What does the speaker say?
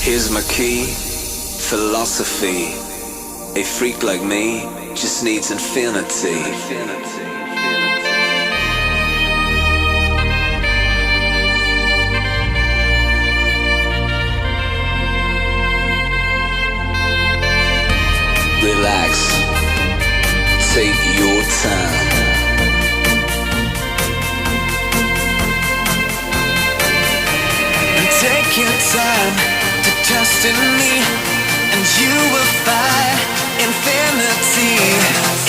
Here's my key, philosophy. A freak like me just needs infinity. Relax, take your time. Take your time to trust in me, and you will find infinity.